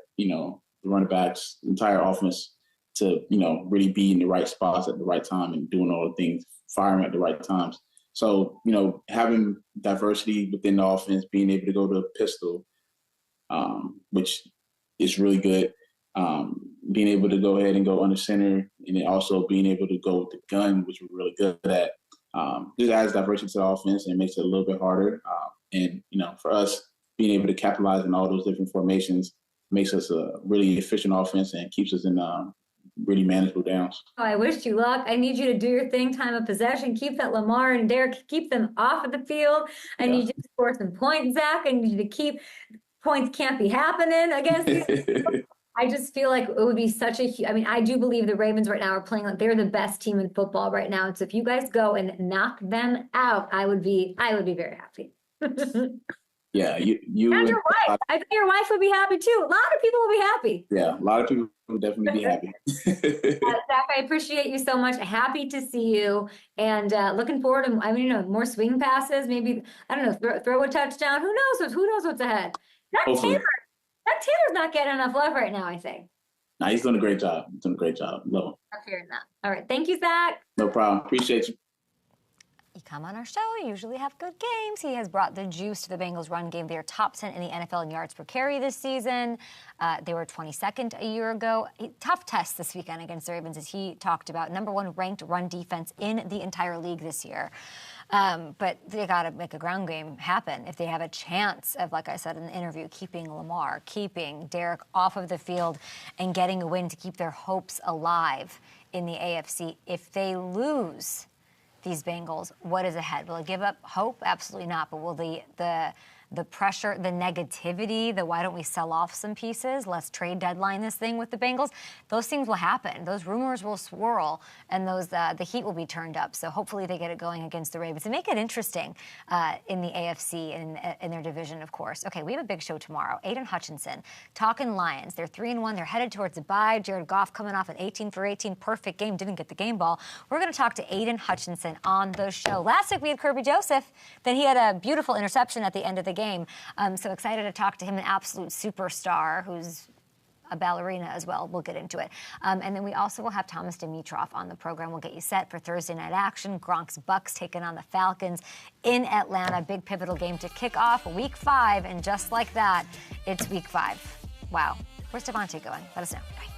the running backs, the entire offense to, really be in the right spots at the right time and doing all the things, firing at the right times. So, having diversity within the offense, being able to go to a pistol, which is really good. Being able to go ahead and go under center, and then also being able to go with the gun, which we're really good at. Just adds diversity to the offense and makes it a little bit harder. And for us, being able to capitalize on all those different formations makes us a really efficient offense and keeps us in really manageable downs. Oh, I wish you luck. I need you to do your thing, time of possession. Keep that Lamar and Derek, keep them off of the field. I need you to score some points, Zach. I need you to keep points can't be happening against these. I just feel like it would be such a I do believe the Ravens right now are playing like they're the best team in football right now. And so if you guys go and knock them out, I would be very happy. Yeah, you and your wife. I think your wife would be happy too. A lot of people will be happy. Yeah, a lot of people will definitely be happy. Zach, I appreciate you so much. Happy to see you, and looking forward to more swing passes. Maybe I don't know, throw a touchdown. Who knows? Who knows what's ahead? Taylor's not getting enough love right now, I think. Nah, he's doing a great job. Love him. I'm hearing that. All right, thank you, Zach. No problem. Appreciate you. You come on our show, you usually have good games. He has brought the juice to the Bengals run game. They are top 10 in the NFL in yards per carry this season. They were 22nd a year ago. Tough test this weekend against the Ravens, as he talked about. #1 ranked run defense in the entire league this year. But they got to make a ground game happen if they have a chance of, like I said in the interview, keeping Lamar, keeping Derek off of the field, and getting a win to keep their hopes alive in the AFC. If they lose these Bengals, what is ahead? Will it give up hope? Absolutely not. But will the pressure, the negativity, the why don't we sell off some pieces, let's trade deadline this thing with the Bengals, those things will happen. Those rumors will swirl, and the heat will be turned up. So hopefully they get it going against the Ravens and make it interesting in the AFC and in their division, of course. Okay, we have a big show tomorrow. Aiden Hutchinson, talking Lions. They're 3-1. They're headed towards a bye. Jared Goff coming off an 18 for 18 perfect game, didn't get the game ball. We're going to talk to Aiden Hutchinson on the show. Last week we had Kirby Joseph. Then he had a beautiful interception at the end of the game. So excited to talk to him, an absolute superstar who's a ballerina as well. We'll get into it. And then we also will have Thomas Dimitroff on the program. We'll get you set for Thursday night action. Gronk's Bucks taking on the Falcons in Atlanta. Big pivotal game to kick off week 5. And just like that, it's week 5. Wow. Where's Davante going? Let us know. Bye.